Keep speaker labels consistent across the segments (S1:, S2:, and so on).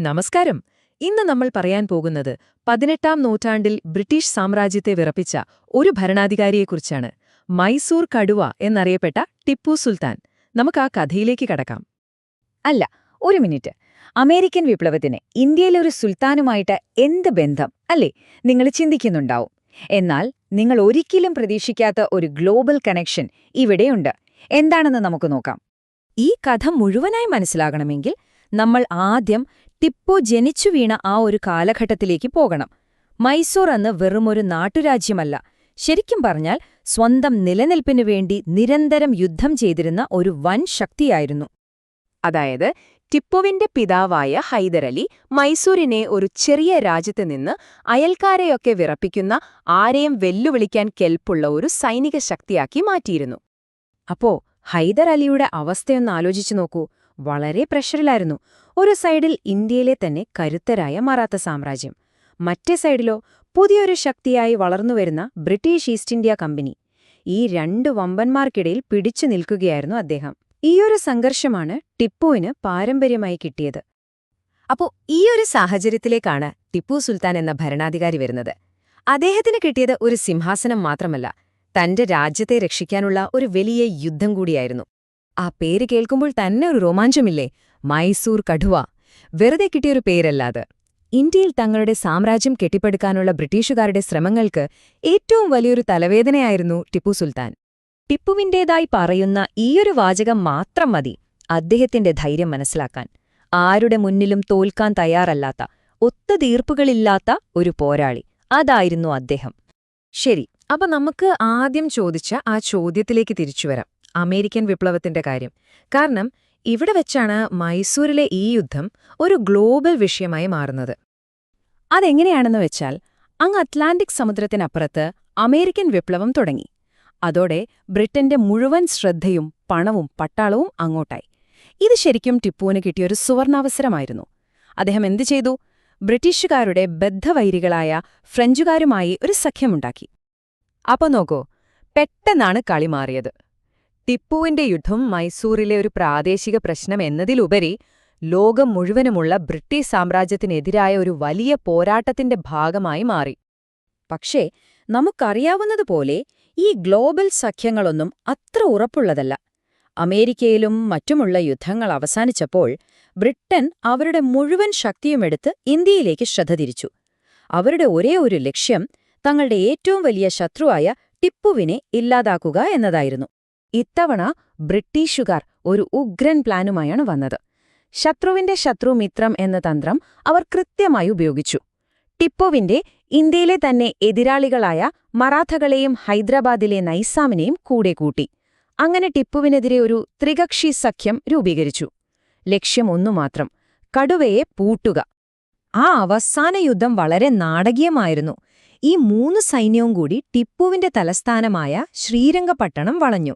S1: നമസ്കാരം. ഇന്ന് നമ്മൾ പറയാൻ പോകുന്നത് 18ാം നൂറ്റാണ്ടിൽ ബ്രിട്ടീഷ് സാമ്രാജ്യത്തെ വിറപ്പിച്ച ഒരു ഭരണാധികാരിയെക്കുറിച്ചാണ്. മൈസൂർ കടുവ എന്നറിയപ്പെട്ട ടിപ്പു സുൽത്താൻ. നമുക്ക് ആ കഥയിലേക്ക് കടക്കാം.
S2: അല്ല, ഒരു മിനിറ്റ്. അമേരിക്കൻ വിപ്ലവത്തിന് ഇന്ത്യയിലെ ഒരു സുൽത്താനുമായിട്ട് എന്ത് ബന്ധം, അല്ലേ? നിങ്ങൾ ചിന്തിക്കുന്നുണ്ടാവും. എന്നാൽ നിങ്ങൾ ഒരിക്കലും പ്രതീക്ഷിക്കാത്ത ഒരു ഗ്ലോബൽ കണക്ഷൻ ഇവിടെയുണ്ട്. എന്താണെന്ന് നമുക്ക് നോക്കാം. ഈ കഥ മുഴുവനായി മനസ്സിലാകണമെങ്കിൽ നമ്മൾ ആദ്യം ടിപ്പു ജനിച്ചു വീണ ആ ഒരു കാലഘട്ടത്തിലേക്ക് പോകണം. മൈസൂർ അന്ന് വെറുമൊരു നാട്ടുരാജ്യമല്ല, ശരിക്കും പറഞ്ഞാൽ സ്വന്തം നിലനിൽപ്പിനു വേണ്ടി നിരന്തരം യുദ്ധം ചെയ്തിരുന്ന ഒരു വൻ ശക്തിയായിരുന്നു.
S1: അതായത് ടിപ്പുവിന്റെ പിതാവായ ഹൈദരലി മൈസൂരിനെ ഒരു ചെറിയ രാജ്യത്ത് നിന്ന് അയൽക്കാരെയൊക്കെ വിറപ്പിക്കുന്ന, ആരെയും വെല്ലുവിളിക്കാൻ കെൽപ്പുള്ള ഒരു സൈനിക ശക്തിയാക്കി മാറ്റിയിരുന്നു.
S2: അപ്പോ ഹൈദർ അലിയുടെ അവസ്ഥയൊന്ന് ആലോചിച്ചു നോക്കൂ. വളരെ പ്രഷറിലായിരുന്നു. ഒരു സൈഡിൽ ഇന്ത്യയിലെ തന്നെ കരുത്തരായ മറാത്ത സാമ്രാജ്യം, മറ്റേ സൈഡിലോ പുതിയൊരു ശക്തിയായി വളർന്നുവരുന്ന ബ്രിട്ടീഷ് ഈസ്റ്റ് ഇന്ത്യ കമ്പനി. ഈ രണ്ട് വമ്പന്മാർക്കിടയിൽ പിടിച്ചു നിൽക്കുകയായിരുന്നു അദ്ദേഹം. ഈയൊരു സംഘർഷമാണ് ടിപ്പുവിന് പാരമ്പര്യമായി കിട്ടിയത്.
S1: അപ്പോ ഈയൊരു സാഹചര്യത്തിലേക്കാണ് ടിപ്പു സുൽത്താൻ എന്ന ഭരണാധികാരി വരുന്നത്. അദ്ദേഹത്തിന് കിട്ടിയത് ഒരു സിംഹാസനം മാത്രമല്ല, തന്റെ രാജ്യത്തെ രക്ഷിക്കാനുള്ള ഒരു വലിയ യുദ്ധം കൂടിയായിരുന്നു. ആ പേര് കേൾക്കുമ്പോൾ തന്നെ ഒരു രോമാഞ്ചമില്ലേ? മൈസൂർ കടുവ. വെറുതെ കിട്ടിയൊരു പേരല്ലാതെ. ഇന്ത്യയിൽ തങ്ങളുടെ സാമ്രാജ്യം കെട്ടിപ്പടുക്കാനുള്ള ബ്രിട്ടീഷുകാരുടെ ശ്രമങ്ങൾക്ക് ഏറ്റവും വലിയൊരു തലവേദനയായിരുന്നു ടിപ്പു സുൽത്താൻ. ടിപ്പുവിന്റേതായി പറയുന്ന ഈയൊരു വാചകം മാത്രം മതി അദ്ദേഹത്തിന്റെ ധൈര്യം മനസ്സിലാക്കാൻ. ആരുടെ മുന്നിലും തോൽക്കാൻ തയ്യാറല്ലാത്ത, ഒത്തുതീർപ്പുകളില്ലാത്ത ഒരു പോരാളി. അതായിരുന്നു അദ്ദേഹം. ശരി, അപ്പൊ നമുക്ക് ആദ്യം ചോദിച്ച ആ ചോദ്യത്തിലേക്ക് തിരിച്ചുവരാം. അമേരിക്കൻ വിപ്ലവത്തിന്റെ കാര്യം. കാരണം ഇവിടെ വെച്ചാണ് മൈസൂരിലെ ഈ യുദ്ധം ഒരു ഗ്ലോബൽ വിഷയമായി മാറുന്നത്. അതെങ്ങനെയാണെന്ന് വെച്ചാൽ, അങ്ങ് അറ്റ്ലാന്റിക് സമുദ്രത്തിനപ്പുറത്ത് അമേരിക്കൻ വിപ്ലവം തുടങ്ങി. അതോടെ ബ്രിട്ടന്റെ മുഴുവൻ ശ്രദ്ധയും പണവും പട്ടാളവും അങ്ങോട്ടായി. ഇത് ശരിക്കും ടിപ്പുവിന് കിട്ടിയൊരു സുവർണാവസരമായിരുന്നു. അദ്ദേഹം എന്തു ചെയ്തു? ബ്രിട്ടീഷുകാരുടെ ബദ്ധവൈരികളായ ഫ്രഞ്ചുകാരുമായി ഒരു സഖ്യമുണ്ടാക്കി. അപ്പൊ നോക്കൂ, പെട്ടെന്നാണ് കളി മാറിയത്. ടിപ്പുവിന്റെ യുദ്ധം മൈസൂരിലെ ഒരു പ്രാദേശിക പ്രശ്നം എന്നതിലുപരി ലോകം മുഴുവനുമുള്ള ബ്രിട്ടീഷ് സാമ്രാജ്യത്തിനെതിരായ ഒരു വലിയ പോരാട്ടത്തിന്റെ ഭാഗമായി മാറി.
S2: പക്ഷേ നമുക്കറിയാവുന്നതുപോലെ ഈ ഗ്ലോബൽ സഖ്യങ്ങളൊന്നും അത്ര ഉറപ്പുള്ളതല്ല. അമേരിക്കയിലും മറ്റുമുള്ള യുദ്ധങ്ങൾ അവസാനിച്ചപ്പോൾ ബ്രിട്ടൻ അവരുടെ മുഴുവൻ ശക്തിയുമെടുത്ത് ഇന്ത്യയിലേക്ക് ശ്രദ്ധ തിരിച്ചു. അവരുടെ ഒരേ ഒരു ലക്ഷ്യം തങ്ങളുടെ ഏറ്റവും വലിയ ശത്രുവായ ടിപ്പുവിനെ ഇല്ലാതാക്കുക എന്നതായിരുന്നു.
S1: ഇത്തവണ ബ്രിട്ടീഷുകാർ ഒരു ഉഗ്രൻ പ്ലാനുമായാണ് വന്നത്. ശത്രുവിന്റെ ശത്രുമിത്രം എന്ന തന്ത്രം അവർ കൃത്യമായി ഉപയോഗിച്ചു. ടിപ്പുവിന്റെ ഇന്ത്യയിലെ തന്നെ എതിരാളികളായ മറാഠകളെയും ഹൈദരാബാദിലെ നൈസാമിനെയും കൂടെ കൂട്ടി. അങ്ങനെ ടിപ്പുവിനെതിരെ ഒരു ത്രികക്ഷി സഖ്യം രൂപീകരിച്ചു. ലക്ഷ്യം ഒന്നുമാത്രം: കടുവയെ പൂട്ടുക. ആ അവസാന യുദ്ധം വളരെ നാടകീയമായിരുന്നു. ഈ മൂന്ന് സൈന്യവും കൂടി ടിപ്പുവിന്റെ തലസ്ഥാനമായ ശ്രീരംഗപട്ടണം വളഞ്ഞു.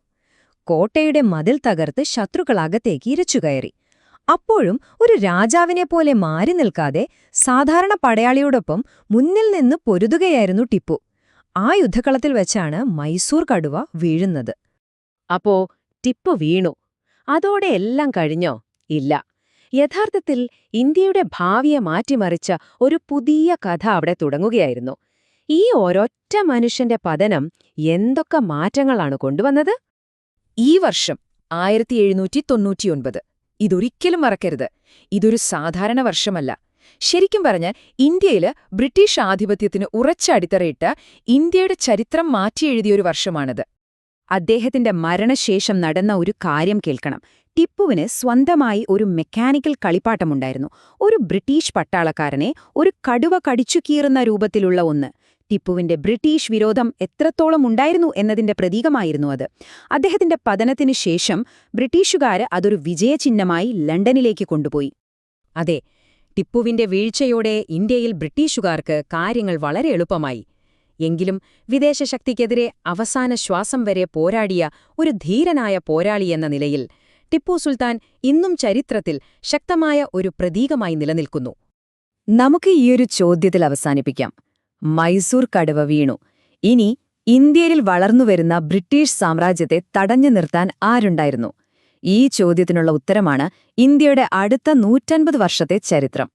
S1: കോട്ടയുടെ മതിൽ തകർത്ത് ശത്രുക്കളകത്തേക്ക് ഇരച്ചുകയറി. അപ്പോഴും ഒരു രാജാവിനെപ്പോലെ മാറി നിൽക്കാതെ സാധാരണ പടയാളിയോടൊപ്പം മുന്നിൽ നിന്ന് പൊരുതുകയായിരുന്നു ടിപ്പു. ആ യുദ്ധക്കളത്തിൽ വെച്ചാണ് മൈസൂർ കടുവ വീഴുന്നത്. അപ്പോ ടിപ്പു വീണു. അതോടെ എല്ലാം കഴിഞ്ഞോ? ഇല്ല. യഥാർത്ഥത്തിൽ ഇന്ത്യയുടെ ഭാവിയെ മാറ്റിമറിച്ച ഒരു പുതിയ കഥ അവിടെ തുടങ്ങുകയായിരുന്നു. ഈ ഒരൊറ്റ മനുഷ്യന്റെ പതനം എന്തൊക്കെ മാറ്റങ്ങളാണ് കൊണ്ടുവന്നത്? ഈ വർഷം 1799. ഇതൊരിക്കലും മറക്കരുത്. ഇതൊരു സാധാരണ വർഷമല്ല. ശരിക്കും പറഞ്ഞാൽ ഇന്ത്യയിൽ ബ്രിട്ടീഷ് ആധിപത്യത്തിന് ഉറച്ച അടിത്തറയിട്ട, ഇന്ത്യയുടെ ചരിത്രം മാറ്റിയെഴുതിയൊരു വർഷമാണിത്.
S2: അദ്ദേഹത്തിന്റെ മരണശേഷം നടന്ന ഒരു കാര്യം കേൾക്കണം. ടിപ്പുവിന് സ്വന്തമായി ഒരു മെക്കാനിക്കൽ കളിപ്പാട്ടമുണ്ടായിരുന്നു. ഒരു ബ്രിട്ടീഷ് പട്ടാളക്കാരനെ ഒരു കടുവ കടിച്ചു കീറുന്ന രൂപത്തിലുള്ള ഒന്ന്. ടിപ്പുവിന്റെ ബ്രിട്ടീഷ് വിരോധം എത്രത്തോളം ഉണ്ടായിരുന്നു എന്നതിന്റെ പ്രതീകമായിരുന്നു അത്. അദ്ദേഹത്തിന്റെ പതനത്തിനു ശേഷം ബ്രിട്ടീഷുകാര് അതൊരു വിജയചിഹ്നമായി ലണ്ടനിലേക്ക് കൊണ്ടുപോയി.
S1: അതെ, ടിപ്പുവിന്റെ വീഴ്ചയോടെ ഇന്ത്യയിൽ ബ്രിട്ടീഷുകാർക്ക് കാര്യങ്ങൾ വളരെ എളുപ്പമായി. എങ്കിലും വിദേശശക്തിക്കെതിരെ അവസാന ശ്വാസം വരെ പോരാടിയ ഒരു ധീരനായ പോരാളിയെന്ന നിലയിൽ ടിപ്പു സുൽത്താൻ ഇന്നും ചരിത്രത്തിൽ ശക്തമായ ഒരു പ്രതീകമായി നിലനിൽക്കുന്നു.
S2: നമുക്ക് ഈയൊരു ചോദ്യത്തിൽ അവസാനിപ്പിക്കാം. മൈസൂർ കടുവ വീണു. ഇനി ഇന്ത്യയിൽ വളർന്നുവരുന്ന ബ്രിട്ടീഷ് സാമ്രാജ്യത്തെ തടഞ്ഞു നിർത്താൻ ആരുണ്ടായിരുന്നു? ഈ ചോദ്യത്തിനുള്ള ഉത്തരമാണ് ഇന്ത്യയുടെ അടുത്ത 150 വർഷത്തെ ചരിത്രം.